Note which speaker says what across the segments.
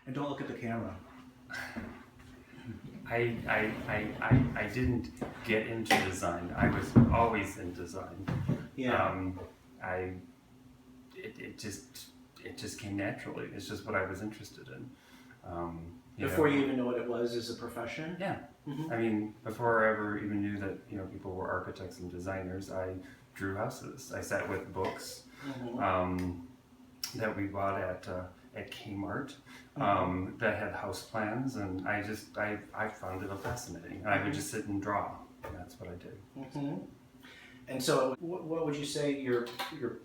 Speaker 1: And don't look at the camera.
Speaker 2: I didn't get into design. I was always in design.
Speaker 1: Yeah.
Speaker 2: I it just came naturally. It's just what I was interested in.
Speaker 1: Before you even know what it was as a profession?
Speaker 2: Yeah.
Speaker 1: Mm-hmm.
Speaker 2: I mean, before I ever even knew that people were architects and designers, I drew houses. I sat with books that we bought at Kmart that had house plans, and I found it fascinating. And I would just sit and draw. And that's what I did.
Speaker 1: Mm-hmm. And so, what would you say your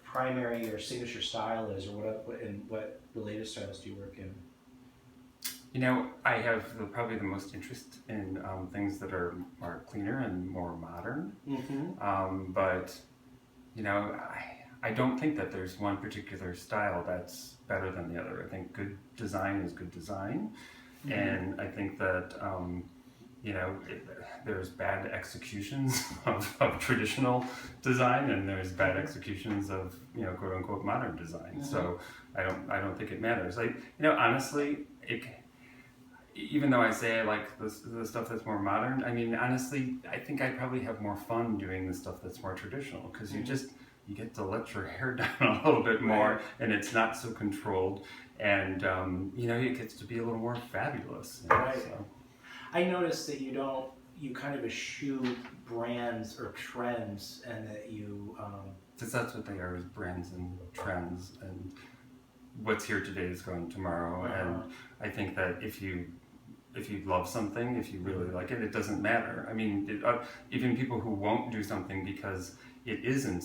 Speaker 1: primary or signature style is, or what related styles do you work in?
Speaker 2: I have probably the most interest in things that are cleaner and more modern.
Speaker 1: Mm-hmm.
Speaker 2: But I don't think that there's one particular style that's better than the other. I think good design is good design, and I think that there's bad executions of traditional design, and there's bad executions of quote unquote modern design. So I don't think it matters. Like honestly, even though I say I like the stuff that's more modern, I mean, honestly, I think I probably have more fun doing the stuff that's more traditional, because you get to let your hair down a little bit more, and it's not so controlled, and it gets to be a little more fabulous.
Speaker 1: Right.
Speaker 2: So.
Speaker 1: I noticed that you kind of eschew brands or trends, and that you.
Speaker 2: Because that's what they are, is brands and trends, and what's here today is gone tomorrow. And I think that if you love something, if you really like it, it doesn't matter. I mean, even people who won't do something because it isn't,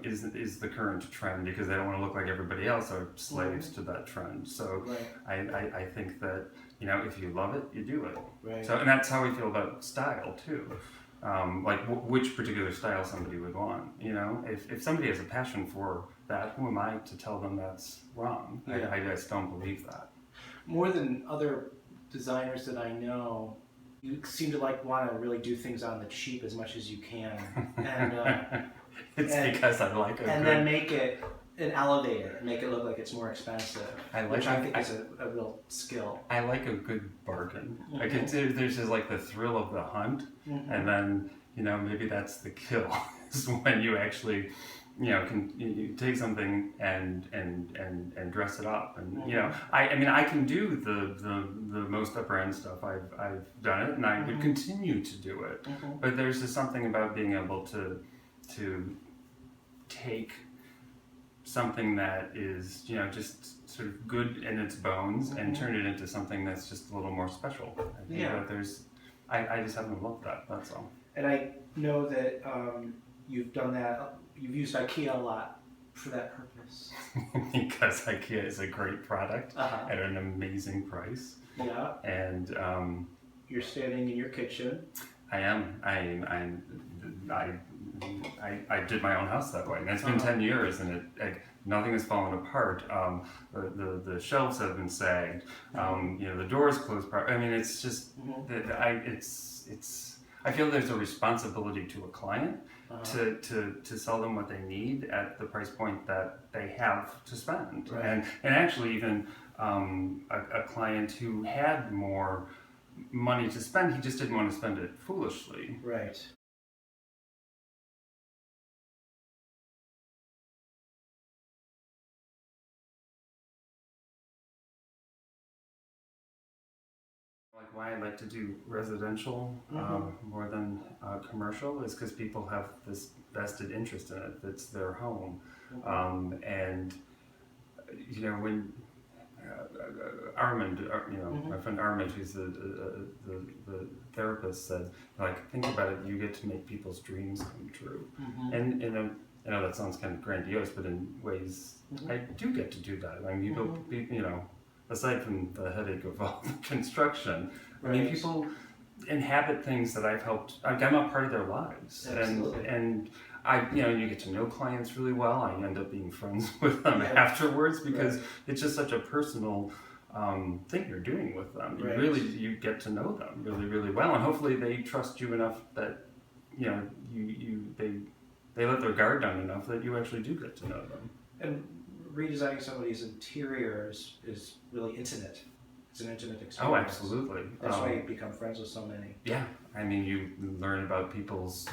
Speaker 2: is the current trend, because they don't want to look like everybody else, are slaves to that trend. So I think that, if you love it, you do it.
Speaker 1: Right.
Speaker 2: So, and that's how we feel about style too. Like which particular style somebody would want. If somebody has a passion for that, who am I to tell them that's wrong?
Speaker 1: Yeah.
Speaker 2: I just don't believe that.
Speaker 1: More than other designers that I know, you seem to want to really do things on the cheap as much as you can, and
Speaker 2: because I like it,
Speaker 1: and then make it and elevate it and make it look like it's more expensive, which I think is a real skill.
Speaker 2: I like a good bargain. I consider there's just like the thrill of the hunt, and then maybe that's the kill is when you actually you take something and dress it up, and I mean I can do the most upper end stuff. I've done it, and I would continue to do it. But there's just something about being able to take something that is just sort of good in its bones and turn it into something that's just a little more special. I think that I just haven't loved that. That's all. And
Speaker 1: I know that you've done that. You've used IKEA a lot for that purpose.
Speaker 2: Because IKEA is a great product at an amazing price.
Speaker 1: Yeah.
Speaker 2: And
Speaker 1: you're standing in your kitchen.
Speaker 2: I am. I did my own house that way, and it's been 10 years, and nothing has fallen apart. The shelves have been sagged. The doors closed. I mean, it's just I feel there's a responsibility to a client to sell them what they need at the price point that they have to spend. Right. And actually, even a client who had more money to spend, he just didn't want to spend it foolishly.
Speaker 1: Right.
Speaker 2: Like why I like to do residential more than commercial is because people have this vested interest in it. It's their home, and when Armand, my friend Armand, who's the therapist, said, think about it. You get to make people's dreams come true, and I know that sounds kind of grandiose, but in ways I do get to do that. I mean, people, aside from the headache of all the construction, I mean, people inhabit things that I've helped. I'm a part of their lives, and you get to know clients really well. I end up being friends with them afterwards because it's just such a personal thing you're doing with them. You get to know them really, really well, and hopefully they trust you enough that they let their guard down enough that you actually do get to know them.
Speaker 1: And redesigning somebody's interior is really intimate, It's an intimate experience.
Speaker 2: Oh, absolutely.
Speaker 1: That's why you become friends with so many.
Speaker 2: Yeah, I mean, you learn about people's,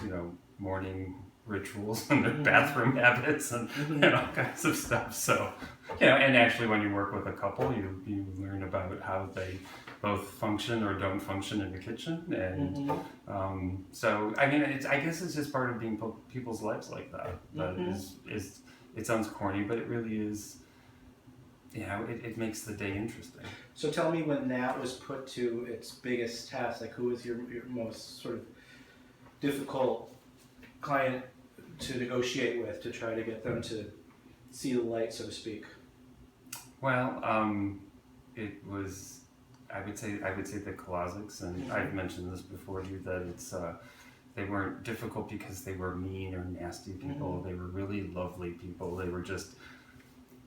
Speaker 2: morning rituals and their bathroom habits and all kinds of stuff. So, and actually, when you work with a couple, you learn about how they both function or don't function in the kitchen, and so I mean, I guess it's just part of being people's lives like that. That is it sounds corny, but it really is. It makes the day interesting.
Speaker 1: So tell me, when that was put to its biggest test, like, who was your most sort of difficult client to negotiate with, to try to get them to see the light, so to speak?
Speaker 2: Well, it was, I would say the Kolosiks, and I've mentioned this before to you, that it's they weren't difficult because they were mean or nasty people. They were really lovely people. They were just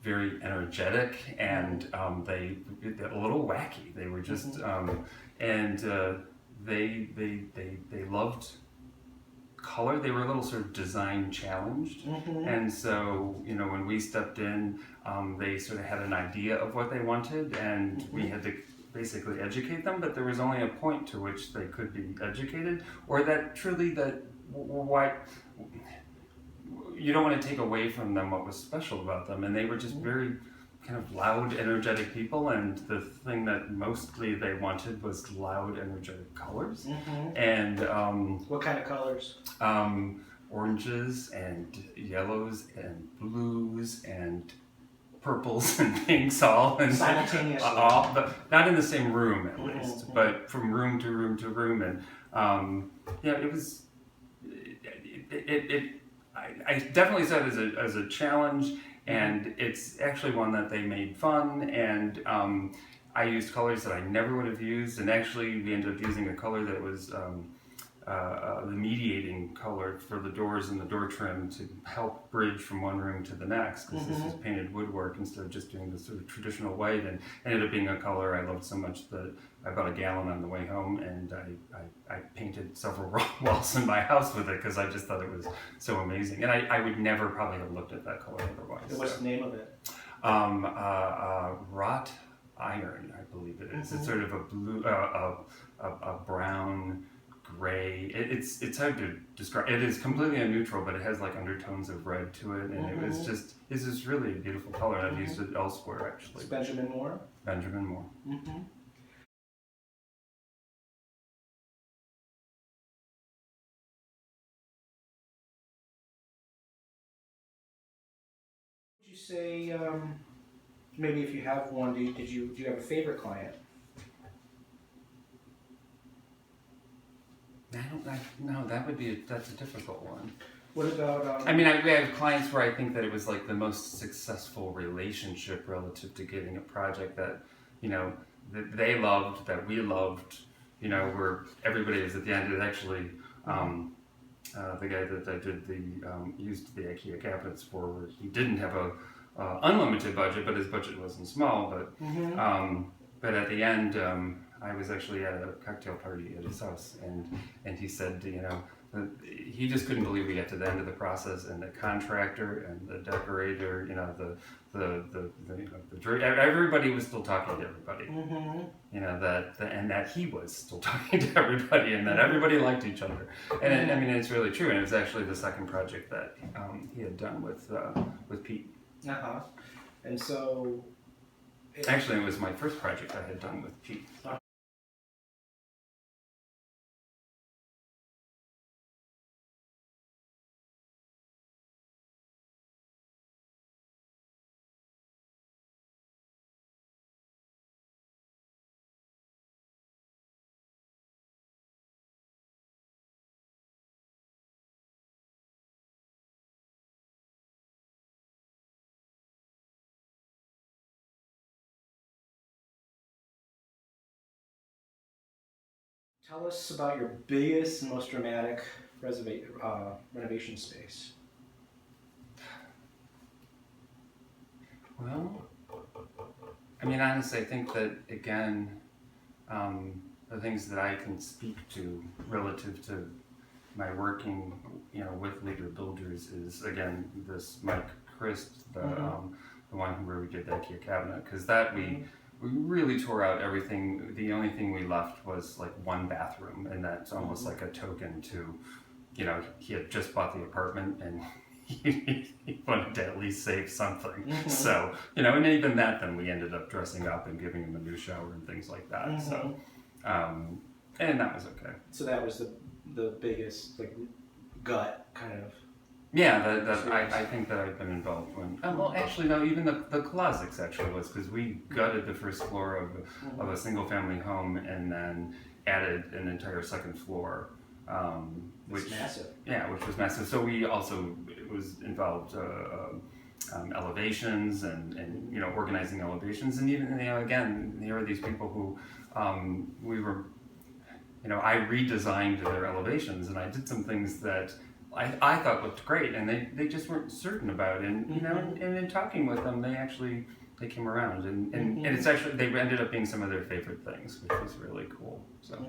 Speaker 2: very energetic, and they a little wacky. They were just and they loved color. They were a little sort of design challenged, and so when we stepped in, they sort of had an idea of what they wanted, and we had to basically educate them. But there was only a point to which they could be educated, or that truly why. You don't want to take away from them what was special about them, and they were just very kind of loud, energetic people, and the thing that mostly they wanted was loud, energetic colors. And
Speaker 1: what kind of colors?
Speaker 2: Oranges and yellows and blues and purples and pinks, all and
Speaker 1: simultaneously,
Speaker 2: but not in the same room at least, but from room to room to room, and it was it I definitely saw it as a challenge, and it's actually one that they made fun, and I used colors that I never would have used, and actually we ended up using a color that was the mediating color for the doors and the door trim to help bridge from one room to the next, because this is painted woodwork instead of just doing the sort of traditional white, and ended up being a color I loved so much that I bought a gallon on the way home, and I painted several walls in my house with it because I just thought it was so amazing, and I would never probably have looked at that color otherwise.
Speaker 1: What's the name of it?
Speaker 2: Wrought iron, I believe it is. It's sort of a blue, a brown, gray. It's hard to describe. It is completely a neutral, but it has like undertones of red to it, and it's just really a beautiful color. And I've used it elsewhere actually.
Speaker 1: It's Benjamin Moore.
Speaker 2: Benjamin Moore.
Speaker 1: Would you say, maybe if you have one, do you have a favorite client?
Speaker 2: No, that's a difficult one.
Speaker 1: What about?
Speaker 2: I mean, we have clients where I think that it was like the most successful relationship relative to getting a project that, that they loved, that we loved, where everybody was at the end. It actually, the guy that I did used the IKEA cabinets for, where he didn't have a unlimited budget, but his budget wasn't small. But at the end, I was actually at a cocktail party at his house, and he said, he just couldn't believe we got to the end of the process, and the contractor and the decorator, everybody was still talking to everybody. And that he was still talking to everybody, and that everybody liked each other. And I mean, it's really true. And it was actually the second project that he had done with Pete.
Speaker 1: And so.
Speaker 2: Actually, it was my first project I had done with Pete.
Speaker 1: Tell us about your biggest and most dramatic renovation space.
Speaker 2: Well, I mean, honestly, I think that, again, the things that I can speak to relative to my working, with leader builders is, again, this Mike Christ, the one where we did the IKEA cabinet, because that we we really tore out everything. The only thing we left was like one bathroom, and that's almost like a token to, you know, he had just bought the apartment and he wanted to at least save something. So, you know, and even that, then we ended up dressing up and giving him a new shower and things like that. So, and that was okay.
Speaker 1: So that was the biggest like gut kind of.
Speaker 2: Yeah, I think that I've been involved when. Well, actually, no. Even the closets actually was because we gutted the first floor of a single family home and then added an entire second floor, which
Speaker 1: massive.
Speaker 2: Yeah, which was massive. So we also was involved elevations and you know organizing elevations and even you know again there are these people who we were. You know, I redesigned their elevations and I did some things that I thought looked great and they just weren't certain about it. And you know, and in talking with them, they came around and it's actually they ended up being some of their favorite things, which was really cool. So.